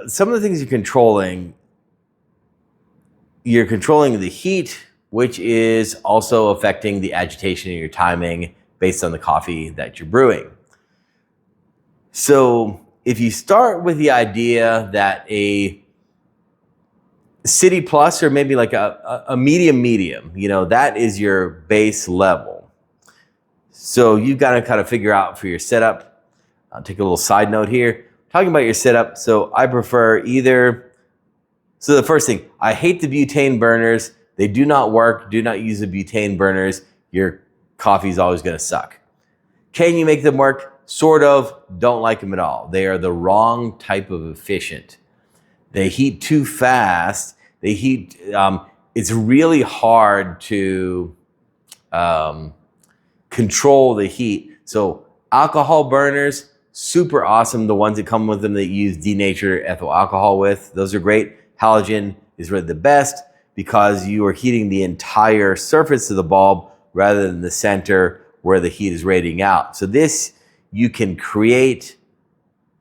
some of the things you're controlling the heat, which is also affecting the agitation of your timing based on the coffee that you're brewing. So if you start with the idea that a City Plus, or maybe like a medium, that is your base level. So you've got to kind of figure out for your setup. I'll take a little side note here. Talking about your setup, so I prefer so the first thing, I hate the butane burners. They do not work. Do not use the butane burners. Your coffee is always going to suck. Can you make them work? Sort of. Don't like them at all. They are the wrong type of efficient. They heat too fast. It's really hard to control the heat. So alcohol burners, super awesome. The ones that come with them that you use denatured ethyl alcohol with, those are great. Halogen is really the best because you are heating the entire surface of the bulb rather than the center where the heat is radiating out. So this, you can create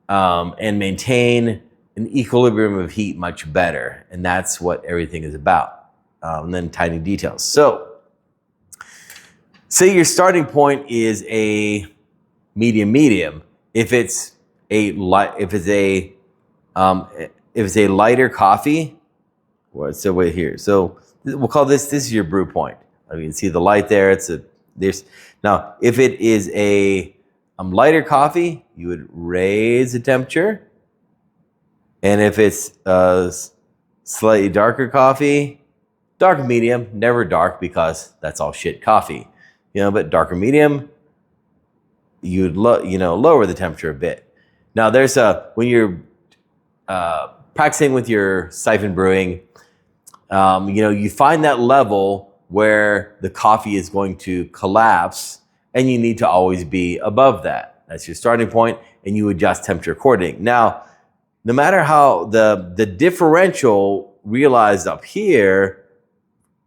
and maintain an equilibrium of heat much better. And that's what everything is about. And then tiny details. So say your starting point is a medium. If it's a lighter coffee, what's the way here? So we'll call this is your brew point. You can see the light there. Now, if it is a lighter coffee, you would raise the temperature. And if it's a slightly darker coffee, dark medium, never dark because that's all shit coffee. But darker medium, you'd lower the temperature a bit. Now there's when you're practicing with your siphon brewing, you find that level where the coffee is going to collapse, and you need to always be above that. That's your starting point, and you adjust temperature accordingly. Now, no matter how the differential realized up here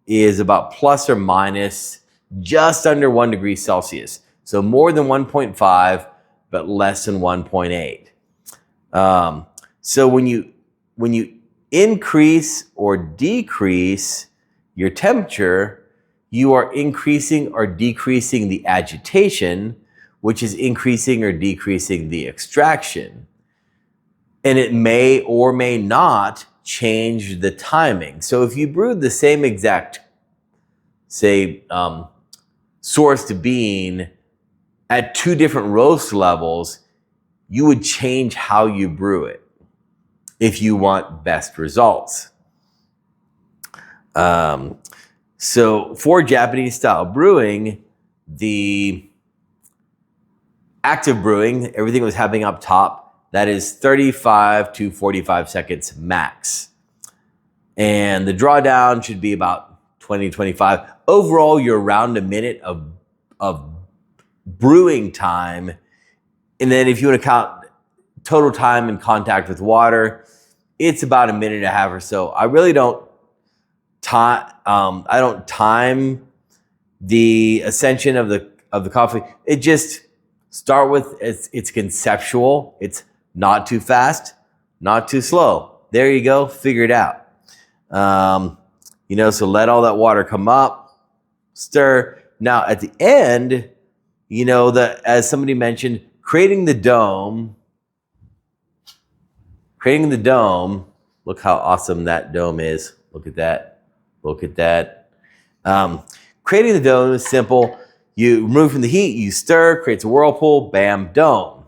is about plus or minus just under 1 degree Celsius. So more than 1.5, but less than 1.8. So when you increase or decrease your temperature, you are increasing or decreasing the agitation, which is increasing or decreasing the extraction. And it may or may not change the timing. So if you brewed the same exact, say, sourced bean at 2 different roast levels, you would change how you brew it if you want best results. So for Japanese style brewing, the active brewing, everything was happening up top. That is 35 to 45 seconds max. And the drawdown should be about 20, 25. Overall, you're around a minute of brewing time. And then if you want to count total time in contact with water, it's about a minute and a half or so. I really don't time the ascension of the coffee. It just start with it's conceptual. It's not too fast, not too slow. There you go. Figure it out. So let all that water come up, stir. Now at the end, as somebody mentioned, creating the dome. Look how awesome that dome is. Look at that. Creating the dome is simple. You remove from the heat, you stir, creates a whirlpool, bam, dome.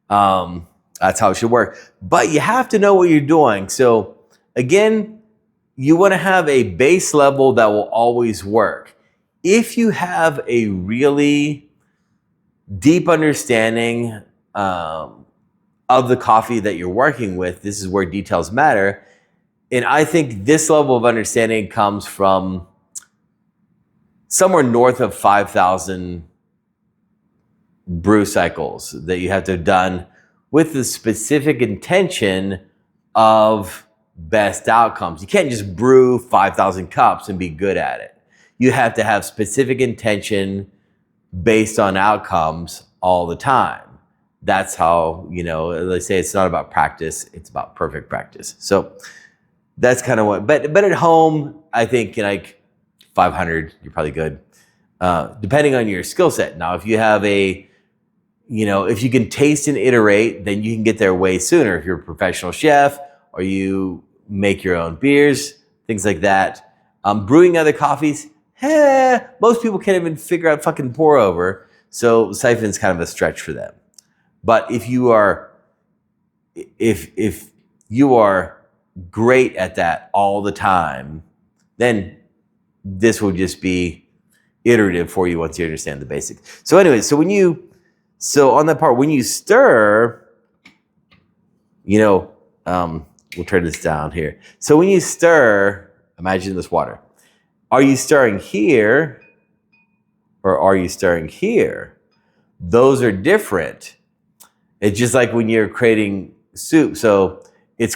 That's how it should work. But you have to know what you're doing. So again, you want to have a base level that will always work. If you have a really deep understanding of the coffee that you're working with, this is where details matter. And I think this level of understanding comes from somewhere north of 5,000 brew cycles that you have to have done with the specific intention of best outcomes. You can't just brew 5,000 cups and be good at it. You have to have specific intention based on outcomes all the time. that's how, you know, they say it's not about practice, it's about perfect practice. So that's kind of what, but at home, I think like 500, you're probably good. Depending on your skill set. Now, if you have a, you know, if you can taste and iterate, then you can get there way sooner. If you're a professional chef or you make your own beers, things like that. Brewing other coffees, most people can't even figure out fucking pour over. So siphon's kind of a stretch for them. But if you are great at that all the time, then this will just be iterative for you once you understand the basics. So anyway, so on that part, when you stir, you know, we'll turn this down here. So when you stir, imagine this water. Are you stirring here or are you stirring here? Those are different. It's just like when you're creating soup. So it's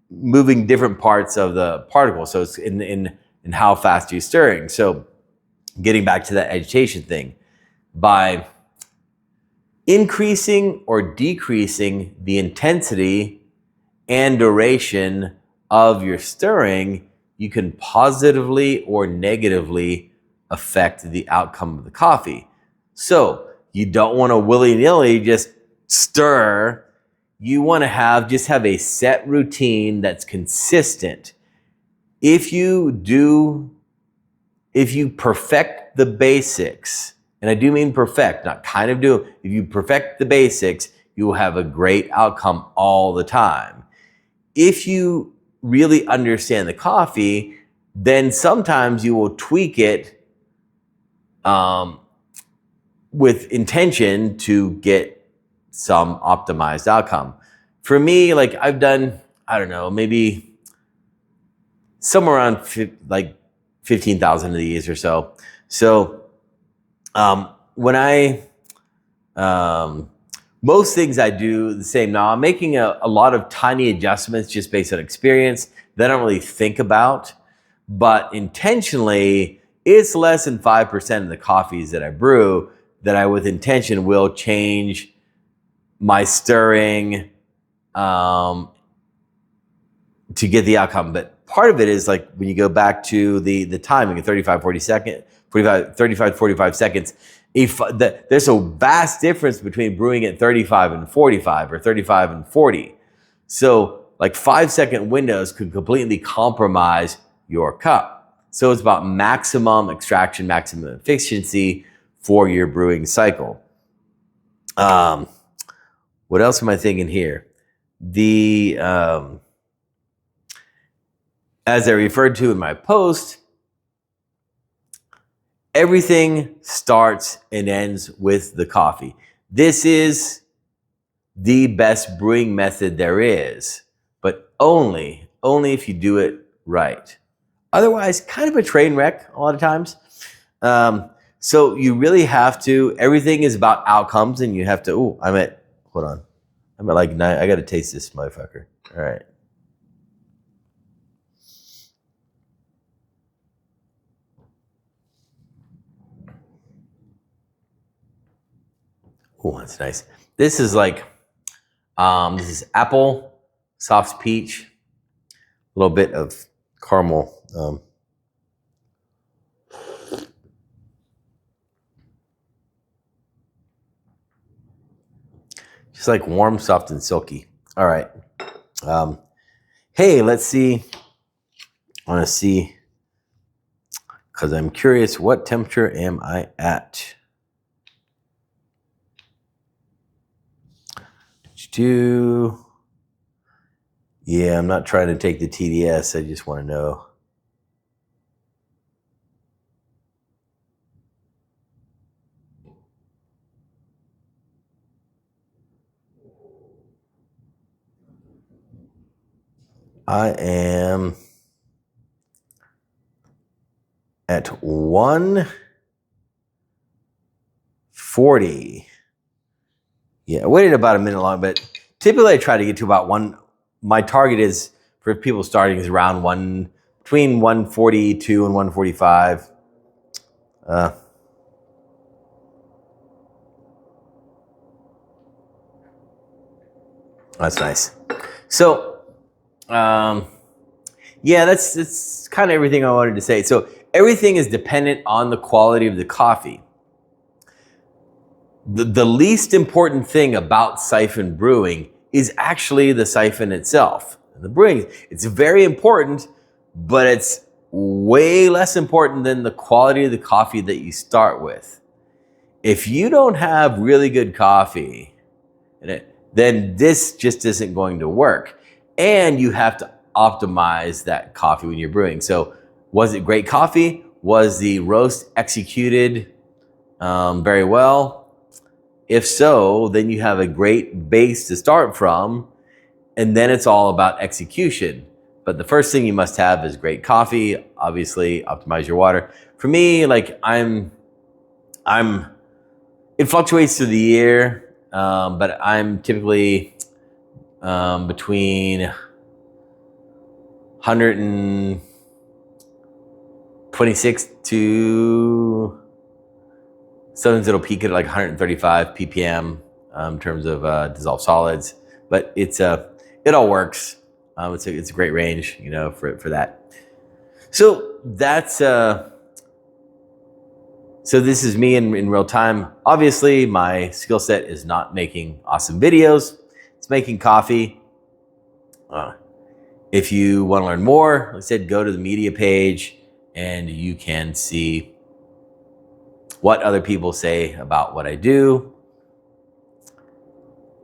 moving different parts of the particle. So it's in how fast you're stirring. So getting back to that agitation thing, by increasing or decreasing the intensity and duration of your stirring, you can positively or negatively affect the outcome of the coffee. So you don't want to willy-nilly just stir. You want to have a set routine that's consistent. If you perfect the basics, and I do mean perfect, not kind of do, if you perfect the basics, you will have a great outcome all the time. If you really understand the coffee, then sometimes you will tweak it with intention to get some optimized outcome. For me, like I've done, I don't know, maybe somewhere around like 15,000 of these or so. So when most things I do the same. Now I'm making a lot of tiny adjustments just based on experience that I don't really think about, but intentionally it's less than 5% of the coffees that I brew that I with intention will change my stirring to get the outcome. But part of it is like when you go back to the timing of 35 to 45 seconds, there's a vast difference between brewing at 35 and 45 or 35 and 40. So like 5-second windows could completely compromise your cup. So it's about maximum extraction, maximum efficiency for your brewing cycle. What else am I thinking here? As I referred to in my post, everything starts and ends with the coffee. This is the best brewing method there is, but only if you do it right. Otherwise, kind of a train wreck a lot of times. So you really have to, everything is about outcomes, and you have to, I'm at like 9, I got to taste this motherfucker. All right. Oh, that's nice. This is like, this is apple, soft peach, a little bit of caramel. Just like warm, soft, and silky. All right. Hey, let's see. I want to see, because I'm curious, what temperature am I at? Yeah, I'm not trying to take the TDS. I just want to know. I am at 140. Yeah, I waited about a minute long, but typically I try to get to about 1. My target is for people starting is around between 142 and 145. That's nice. So, yeah, that's kind of everything I wanted to say. So everything is dependent on the quality of the coffee. The least important thing about siphon brewing is actually the siphon itself. The brewing, it's very important, but it's way less important than the quality of the coffee that you start with. If you don't have really good coffee, then this just isn't going to work. And you have to optimize that coffee when you're brewing. So was it great coffee? Was the roast executed very well? If so, then you have a great base to start from, and then it's all about execution. But the first thing you must have is great coffee. Obviously, optimize your water. For me, like it fluctuates through the year, but I'm typically between 126 to sometimes it'll peak at like 135 ppm in terms of dissolved solids, but it all works. It's a great range, you know, for that. So that's so this is me in real time. Obviously, my skill set is not making awesome videos. It's making coffee. If you want to learn more, like I said, go to the media page and you can see what other people say about what I do.